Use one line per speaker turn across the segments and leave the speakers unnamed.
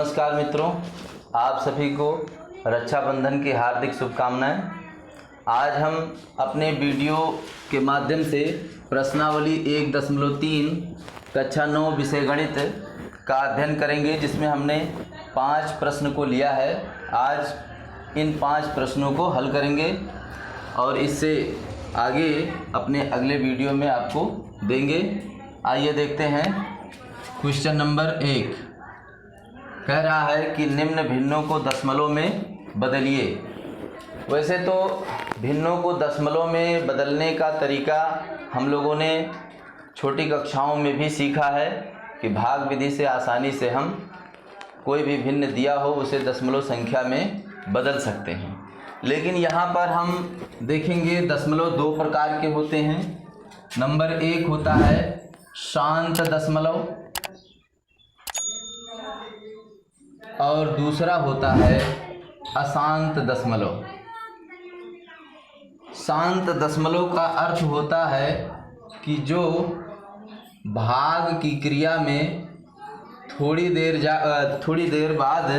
नमस्कार मित्रों, आप सभी को रक्षाबंधन की हार्दिक शुभकामनाएं। आज हम अपने वीडियो के माध्यम से प्रश्नावली 1.3 कक्षा 9 विषय गणित का अध्ययन करेंगे, जिसमें हमने 5 प्रश्न को लिया है। आज इन 5 प्रश्नों को हल करेंगे और इससे आगे अपने अगले वीडियो में आपको देंगे। आइए देखते हैं। क्वेश्चन नंबर 1 कह रहा है कि निम्न भिन्नों को दशमलव में बदलिए। वैसे तो भिन्नों को दशमलव में बदलने का तरीका हम लोगों ने छोटी कक्षाओं में भी सीखा है कि भाग विधि से आसानी से हम कोई भी भिन्न दिया हो उसे दशमलव संख्या में बदल सकते हैं। लेकिन यहाँ पर हम देखेंगे दशमलव 2 प्रकार के होते हैं। नंबर 1 होता है शांत दशमलव और दूसरा होता है अशांत दशमलव। शांत दशमलव का अर्थ होता है कि जो भाग की क्रिया में थोड़ी देर बाद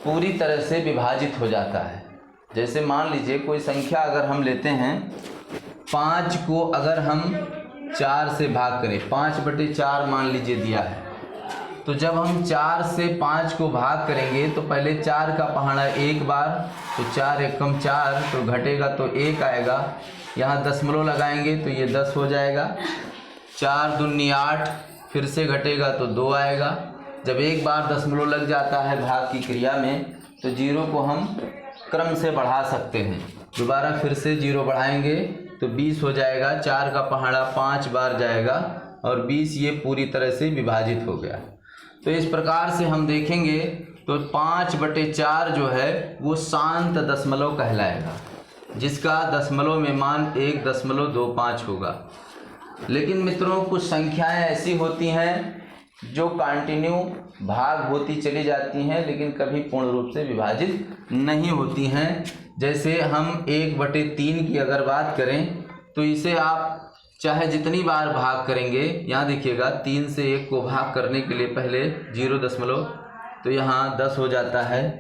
पूरी तरह से विभाजित हो जाता है। जैसे मान लीजिए कोई संख्या अगर हम लेते हैं, 5 को अगर हम 4 से भाग करें, 5/4 मान लीजिए दिया है, तो जब हम 4 से 5 को भाग करेंगे तो पहले 4 का पहाड़ा एक बार, तो 4 एकम 4, तो घटेगा तो 1 आएगा। यहाँ दशमलव लगाएंगे तो ये 10 हो जाएगा। 4 दूनी 8, फिर से घटेगा तो 2 आएगा। जब एक बार दशमलव लग जाता है भाग की क्रिया में तो 0 को हम क्रम से बढ़ा सकते हैं। दोबारा फिर से 0 बढ़ाएंगे तो 20 हो जाएगा। 4 का पहाड़ा 5 बार जाएगा और 20 ये पूरी तरह से विभाजित हो गया। तो इस प्रकार से हम देखेंगे तो 5/4 जो है वो शांत दशमलव कहलाएगा, जिसका दशमलव में मान 1.25 होगा। लेकिन मित्रों कुछ संख्याएं ऐसी होती हैं जो कंटिन्यू भाग होती चली जाती हैं लेकिन कभी पूर्ण रूप से विभाजित नहीं होती हैं। जैसे हम 1/3 की अगर बात करें तो इसे आप चाहे जितनी बार भाग करेंगे, यहाँ देखिएगा 3 से 1 को भाग करने के लिए पहले 0 तो यहाँ 10 हो जाता है।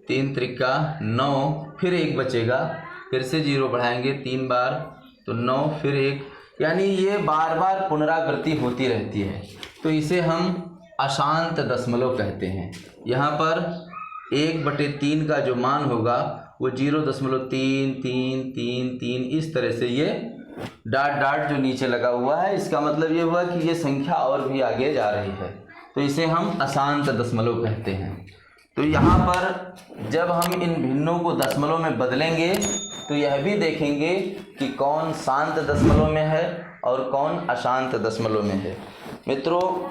3 त्रिका 9, फिर 1 बचेगा, फिर से 0 बढ़ाएंगे 3 बार तो 9, फिर 1, यानी ये बार बार पुनरावृत्ति होती रहती है। तो इसे हम अशांत दशमलव कहते हैं। यहाँ पर 1/3 का जो मान होगा वो 0.33333 इस तरह से ये डॉट जो नीचे लगा हुआ है, इसका मतलब ये हुआ कि ये संख्या और भी आगे जा रही है, तो इसे हम अशांत दशमलव कहते हैं। तो यहाँ पर जब हम इन भिन्नों को दशमलव में बदलेंगे तो यह भी देखेंगे कि कौन शांत दशमलव में है और कौन अशांत दशमलव में है। मित्रों,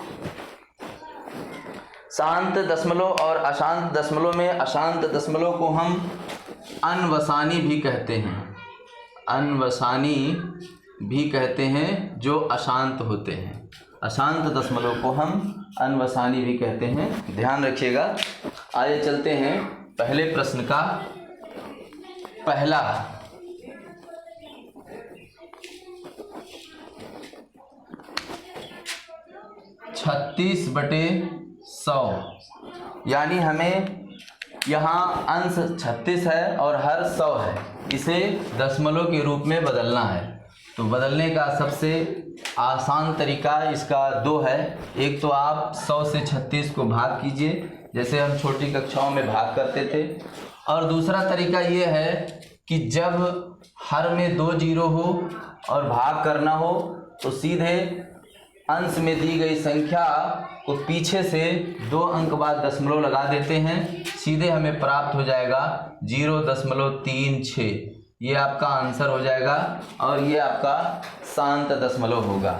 शांत दशमलव और अशांत दशमलव में अशांत दशमलव को हम अनवसानी भी कहते हैं। अनवसानी भी कहते हैं जो अशांत होते हैं। अशांत दशमलव को हम अनवसानी भी कहते हैं, ध्यान रखिएगा। आइए चलते हैं पहले प्रश्न का पहला। छत्तीस बटे 100, यानी हमें यहाँ अंश 36 है और हर 100 है, इसे दशमलव के रूप में बदलना है। तो बदलने का सबसे आसान तरीका इसका 2 है। एक तो आप 100 से 36 को भाग कीजिए, जैसे हम छोटी कक्षाओं में भाग करते थे। और दूसरा तरीका ये है कि जब हर में 2 0 हो और भाग करना हो तो सीधे अंश में दी गई संख्या को पीछे से 2 अंक बाद दशमलव लगा देते हैं, सीधे हमें प्राप्त हो जाएगा 0.36। ये आपका आंसर हो जाएगा और ये आपका शांत दशमलव होगा,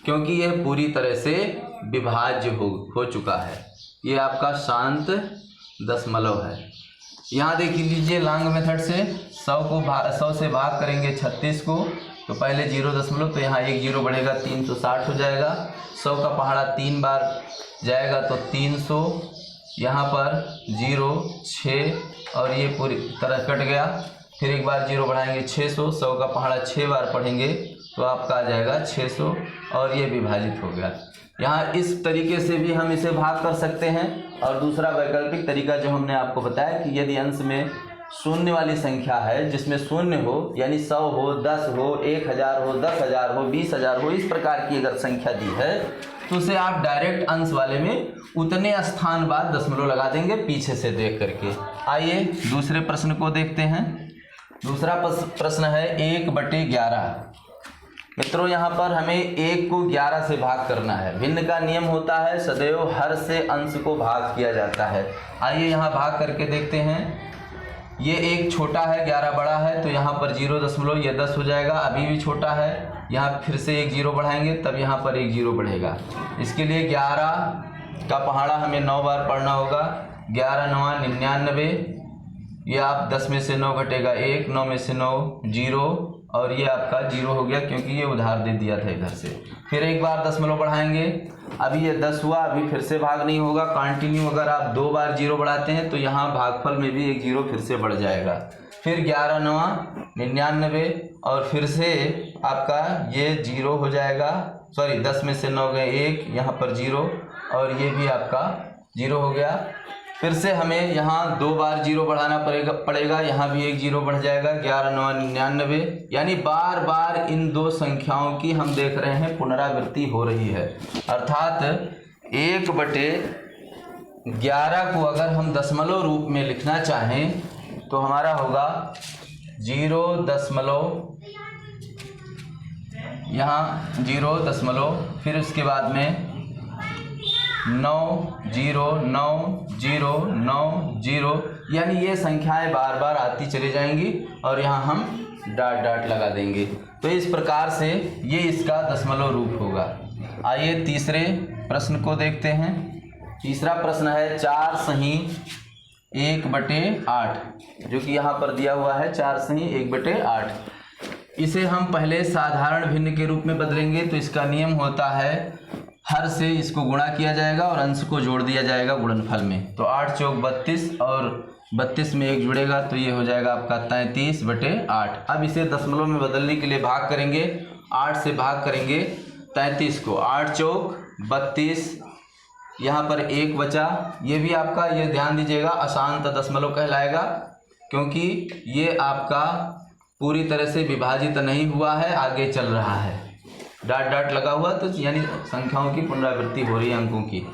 क्योंकि यह पूरी तरह से विभाज्य हो चुका है। ये आपका शांत दशमलव है। यहाँ देख लीजिए लॉन्ग मेथड से 100 से भाग करेंगे 36 को, तो पहले 0 तो यहाँ 1 0 बढ़ेगा 3 तो 60 हो जाएगा। 100 का पहाड़ा 3 बार जाएगा तो 300, यहाँ पर 0 6 और ये पूरी तरह कट गया। फिर एक बार 0 बढ़ाएंगे 600, 100 का पहाड़ा 6 बार पढ़ेंगे तो आपका आ जाएगा 600 और ये विभाजित हो गया। यहाँ इस तरीके से भी हम इसे भाग कर सकते हैं। और दूसरा वैकल्पिक तरीका जो हमने आपको बताया कि यदि अंश में शून्य वाली संख्या है जिसमें शून्य हो, यानी 100 हो, 10 हो, 1000 हो, 10,000 हो, 20,000 हो, इस प्रकार की अगर संख्या दी है तो उसे आप डायरेक्ट अंश वाले में उतने स्थान बाद दशमलव लगा देंगे पीछे से देख करके। आइए दूसरे प्रश्न को देखते हैं। दूसरा प्रश्न है 1/11। मित्रों यहाँ पर हमें 1 को 11 से भाग करना है। भिन्न का नियम होता है सदैव हर से अंश को भाग किया जाता है। आइए यहाँ भाग करके देखते हैं। ये 1 छोटा है, 11 बड़ा है, तो यहाँ पर 0 ये 10 हो जाएगा। अभी भी छोटा है, यहाँ फिर से 1 0 बढ़ाएंगे तब यहाँ पर 1 0 बढ़ेगा। इसके लिए 11 का पहाड़ा हमें 9 बार पढ़ना होगा। 11 9 99। ये आप 10 में से 9 घटेगा 1, 9 में से 9 0, और ये आपका 0 हो गया क्योंकि ये उधार दे दिया था इधर से। फिर एक बार दशमलव बढ़ाएंगे, अभी ये 10 हुआ, अभी फिर से भाग नहीं होगा, कंटिन्यू अगर आप 2 बार 0 बढ़ाते हैं तो यहाँ भागफल में भी 1 0 फिर से बढ़ जाएगा। फिर 11 9 99, और फिर से आपका ये 0 हो जाएगा, सॉरी 10 में से 9 गए 1, यहाँ पर 0, और ये भी आपका 0 हो गया। फिर से हमें यहाँ 2 बार 0 बढ़ाना पड़ेगा, यहाँ भी 1 0 बढ़ जाएगा। 11 9 99, यानी बार बार इन दो संख्याओं की हम देख रहे हैं पुनरावृत्ति हो रही है। अर्थात 1/11 को अगर हम दशमलव रूप में लिखना चाहें तो हमारा होगा 0 यहाँ 0, फिर उसके बाद में 9 0 9 0 9 0, यानी ये संख्याएं बार बार आती चली जाएंगी और यहाँ हम डॉट डॉट लगा देंगे। तो इस प्रकार से ये इसका दशमलव रूप होगा। आइए तीसरे प्रश्न को देखते हैं। तीसरा प्रश्न है 4 सही 1/8, जो कि यहाँ पर दिया हुआ है 4 सही 1/8। इसे हम पहले साधारण भिन्न के रूप में बदलेंगे। तो इसका नियम होता है हर से इसको गुणा किया जाएगा और अंश को जोड़ दिया जाएगा गुणनफल में। तो 8 चौक 32, और 32 में 1 जुड़ेगा तो ये हो जाएगा आपका 33/8। अब इसे दशमलव में बदलने के लिए भाग करेंगे, 8 से भाग करेंगे 33 को। 8 चौक 32, यहाँ पर 1 बचा। ये भी आपका, ये ध्यान दीजिएगा, अशांत दशमलव कहलाएगा क्योंकि ये आपका पूरी तरह से विभाजित नहीं हुआ है, आगे चल रहा है, डॉट डॉट लगा हुआ, तो यानी संख्याओं की पुनरावृत्ति हो रही है अंकों की।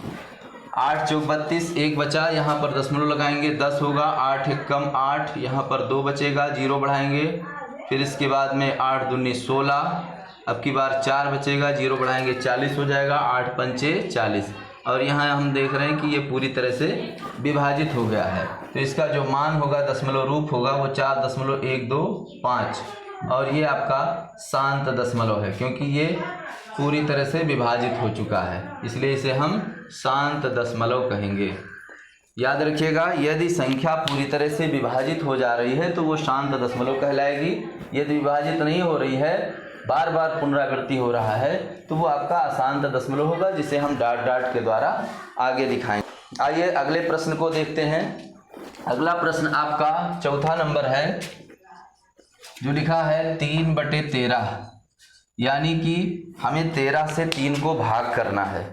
8 चौक 32, 1 बचा, यहाँ पर दशमलव लगाएंगे 10 होगा। 8 1 कम 8, यहाँ पर 2 बचेगा, 0 बढ़ाएंगे। फिर इसके बाद में 8 दूनी 16, अब की बार 4 बचेगा, 0 बढ़ाएंगे 40 हो जाएगा। 8 पंचे 40, और यहाँ हम देख रहे हैं कि ये पूरी तरह से विभाजित हो गया है। तो इसका जो मान होगा दशमलव रूप होगा वो 4.125, और ये आपका शांत दशमलव है क्योंकि ये पूरी तरह से विभाजित हो चुका है, इसलिए इसे हम शांत दशमलव कहेंगे। याद रखिएगा, यदि संख्या पूरी तरह से विभाजित हो जा रही है तो वो शांत दशमलव कहलाएगी। यदि विभाजित नहीं हो रही है, बार बार पुनरावृत्ति हो रहा है, तो वो आपका अशांत दशमलव होगा, जिसे हम डॉट डॉट के द्वारा आगे दिखाएंगे। आइए अगले प्रश्न को देखते हैं। अगला प्रश्न आपका चौथा नंबर है, जो लिखा है 3/13, यानी कि हमें 13 से 3 को भाग करना है।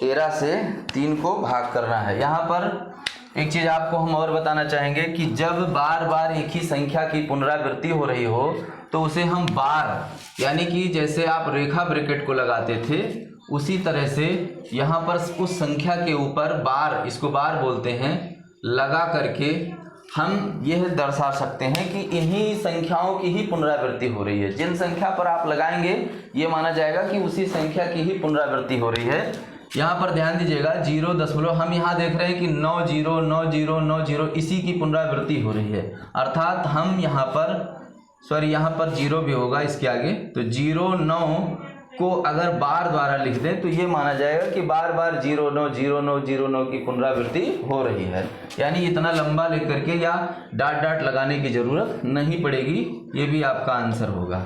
13 से 3 को भाग करना है। यहाँ पर एक चीज़ आपको हम और बताना चाहेंगे कि जब बार बार एक ही संख्या की पुनरावृत्ति हो रही हो तो उसे हम बार, यानी कि जैसे आप रेखा ब्रैकेट को लगाते थे उसी तरह से यहाँ पर उस संख्या के ऊपर बार, इसको बार बोलते हैं, लगा करके हम यह दर्शा सकते हैं कि इन्हीं संख्याओं की ही पुनरावृत्ति हो रही है। जिन संख्या पर आप लगाएंगे ये माना जाएगा कि उसी संख्या की ही पुनरावृत्ति हो रही है। यहाँ पर ध्यान दीजिएगा, 0 दशमलव हम यहाँ देख रहे हैं कि 9 0 9 0 9 0 इसी की पुनरावृत्ति हो रही है। अर्थात हम यहाँ पर, सॉरी यहाँ पर 0 भी होगा इसके आगे, तो 0 9 को अगर बार द्वारा लिख दें तो ये माना जाएगा कि बार बार 0 9 0 9 0 9 की पुनरावृत्ति हो रही है। यानी इतना लंबा लिख करके या डॉट डॉट लगाने की जरूरत नहीं पड़ेगी, ये भी आपका आंसर होगा।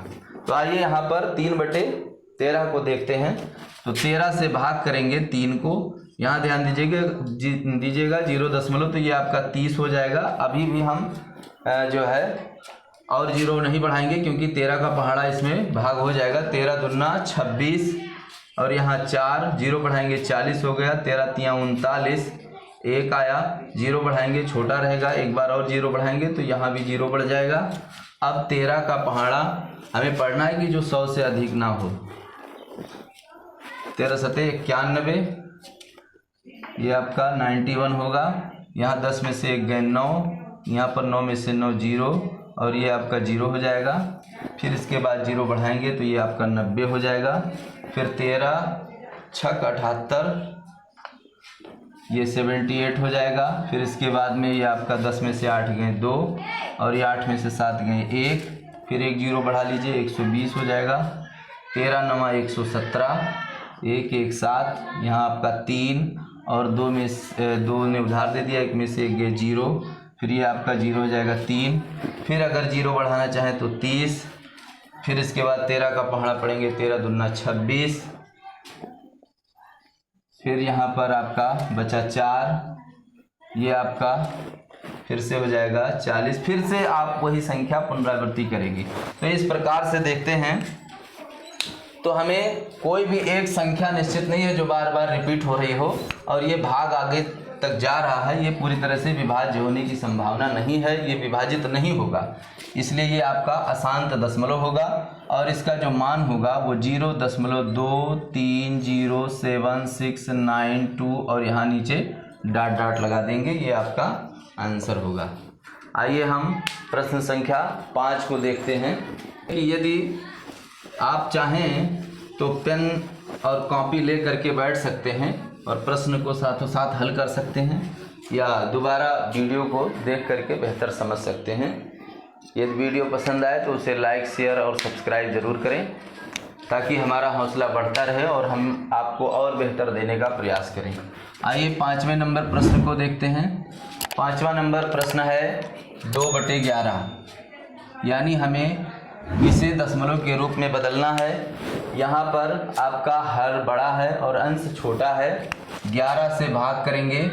तो आइए यहाँ पर 3/13 को देखते हैं। तो 13 से भाग करेंगे 3 को, यहाँ ध्यान दीजिएगा 0 दशमलव, तो ये आपका 30 हो जाएगा। अभी भी हम जो है और 0 नहीं बढ़ाएंगे क्योंकि 13 का पहाड़ा इसमें भाग हो जाएगा। 13 दूना 26, और यहाँ 4 जीरो बढ़ाएंगे 40 हो गया, 13 तियाँ 39, 1 आया, जीरो बढ़ाएंगे छोटा रहेगा, एक बार और जीरो बढ़ाएंगे तो यहाँ भी जीरो बढ़ जाएगा। अब 13 का पहाड़ा हमें पढ़ना है कि जो 100 से अधिक ना हो। 13 सते 91, ये आपका 91 होगा। यहाँ 10 में से 1 गए 9, यहाँ पर 9 में से 9 जीरो, और ये आपका जीरो हो जाएगा। फिर इसके बाद जीरो बढ़ाएंगे तो ये आपका 90 हो जाएगा। फिर 13 छक 78, ये 78 हो जाएगा। फिर इसके बाद में ये आपका 10 में से 8 गए 2, और ये 8 में से 7 गए 1, फिर एक जीरो बढ़ा लीजिए 120 हो जाएगा। 13 9 117, 1 1 7, यहाँ आपका 3, और 2 में 2 ने उधार दे दिया, 1 में से 1 गए जीरो, फिर ये आपका जीरो हो जाएगा 3। फिर अगर जीरो बढ़ाना चाहें तो 30। फिर इसके बाद 13 का पहाड़ा पढ़ेंगे, 13 दूना 26, फिर यहाँ पर आपका बचा 4, ये आपका फिर से हो जाएगा 40। फिर से आप वही संख्या पुनरावृत्ति करेंगे। तो इस प्रकार से देखते हैं तो हमें कोई भी एक संख्या निश्चित नहीं है जो बार बार रिपीट हो रही हो, और ये भाग आगे तक जा रहा है, ये पूरी तरह से विभाज्य होने की संभावना नहीं है, ये विभाजित नहीं होगा, इसलिए ये आपका अशांत दशमलव होगा। और इसका जो मान होगा वो 0.230769 और यहाँ नीचे डॉट डॉट लगा देंगे, ये आपका आंसर होगा। आइए हम प्रश्न संख्या 5 को देखते हैं कि यदि आप चाहें तो पेन और कॉपी ले करके बैठ सकते हैं और प्रश्न को साथों साथ हल कर सकते हैं, या दोबारा वीडियो को देख करके बेहतर समझ सकते हैं। यदि वीडियो पसंद आए तो उसे लाइक शेयर और सब्सक्राइब ज़रूर करें, ताकि हमारा हौसला बढ़ता रहे और हम आपको और बेहतर देने का प्रयास करें। आइए 5वें नंबर प्रश्न को देखते हैं। 5वां नंबर प्रश्न है 2/11, यानी हमें इसे दशमलव के रूप में बदलना है। यहाँ पर आपका हर बड़ा है और अंश छोटा है। 11 से भाग करेंगे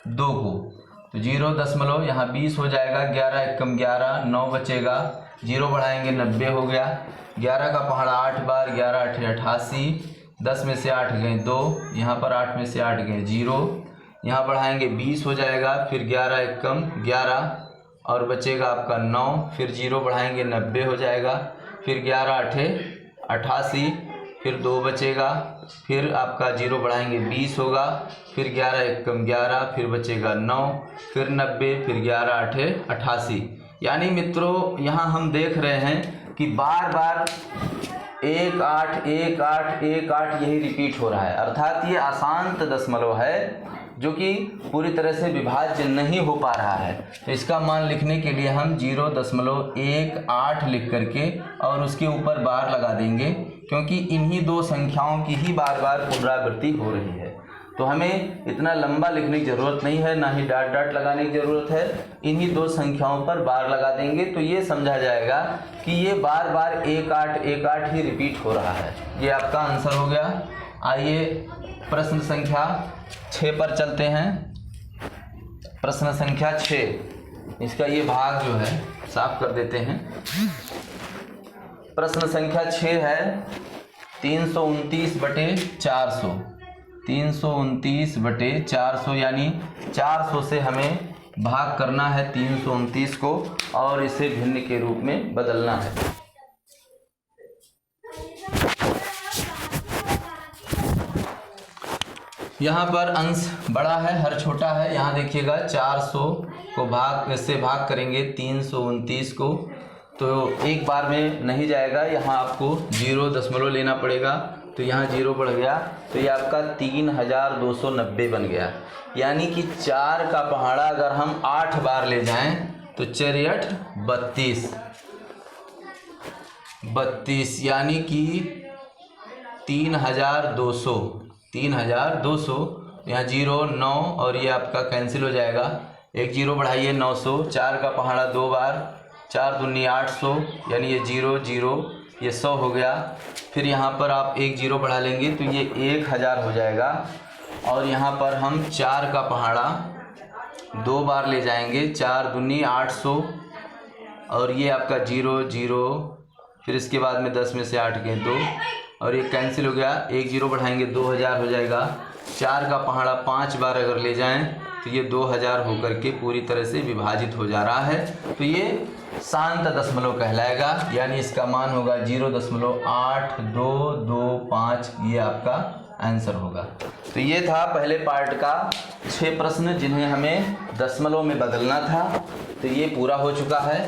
2 को तो 0 यहाँ 20 हो जाएगा। 11 एकम 11, 9 बचेगा, जीरो बढ़ाएंगे 90 हो गया। 11 का पहाड़ा 8 बार, 11 8 88, 10 में से 8 गए 2, यहाँ पर 8 में से 8 गए 0, यहाँ बढ़ाएंगे 20 हो जाएगा। फिर 11 एकम 11 और बचेगा आपका 9, फिर जीरो बढ़ाएंगे 90 हो जाएगा। फिर 11 8 88, फिर 2 बचेगा, फिर आपका जीरो बढ़ाएंगे 20 होगा। फिर 11 एकम 11, फिर बचेगा 9, फिर 90, फिर 11 8 88। यानी मित्रों यहाँ हम देख रहे हैं कि बार बार 1 8 1 8 1 8 यही रिपीट हो रहा है, अर्थात ये अशांत दशमलव है जो कि पूरी तरह से विभाज्य नहीं हो पा रहा है। तो इसका मान लिखने के लिए हम 0.18 लिख करके और उसके ऊपर बार लगा देंगे, क्योंकि इन्हीं दो संख्याओं की ही बार बार पुनरावृत्ति हो रही है। तो हमें इतना लंबा लिखने की ज़रूरत नहीं है, ना ही डॉट डॉट लगाने की ज़रूरत है। इन्हीं दो संख्याओं पर बार लगा देंगे तो ये समझा जाएगा कि ये बार बार 1 8 1 8 ही रिपीट हो रहा है। ये आपका आंसर हो गया। आइए प्रश्न संख्या 6 पर चलते हैं। प्रश्न संख्या 6, इसका ये भाग जो है साफ कर देते हैं। प्रश्न संख्या 6 है 329/400। 329/400 यानी 400 से हमें भाग करना है 329 को और इसे भिन्न के रूप में बदलना है। यहाँ पर अंश बड़ा है, हर छोटा है। यहाँ देखिएगा 400 को भाग करेंगे 329 को, तो एक बार में नहीं जाएगा, यहाँ आपको 0 लेना पड़ेगा। तो यहाँ 0 बढ़ गया तो ये आपका 3290 बन गया। यानी कि 4 का पहाड़ा अगर हम 8 बार ले जाएं तो 4 8 32, यानी कि 3200। यहाँ 0 9 और ये आपका कैंसिल हो जाएगा। एक जीरो बढ़ाइए 900। 4 का पहाड़ा 2 बार, 4 दूनी 800, यानी ये 0 0, ये 100 हो गया। फिर यहाँ पर आप एक जीरो बढ़ा लेंगे तो ये 1000 हो जाएगा। और यहाँ पर हम 4 का पहाड़ा 2 बार ले जाएंगे, 4 दूनी 800 और ये आपका 0 0, फिर इसके बाद में 10 में से 8 गए 2, और ये कैंसिल हो गया, 1 जीरो बढ़ाएंगे 2000 हो जाएगा। 4 का पहाड़ा 5 बार अगर ले जाएं तो ये 2000 होकर के पूरी तरह से विभाजित हो जा रहा है। तो ये शांत दशमलव कहलाएगा, यानी इसका मान होगा 0.8225। ये आपका आंसर होगा। तो ये था पहले पार्ट का 6 प्रश्न जिन्हें हमें दशमलव में बदलना था। तो ये पूरा हो चुका है।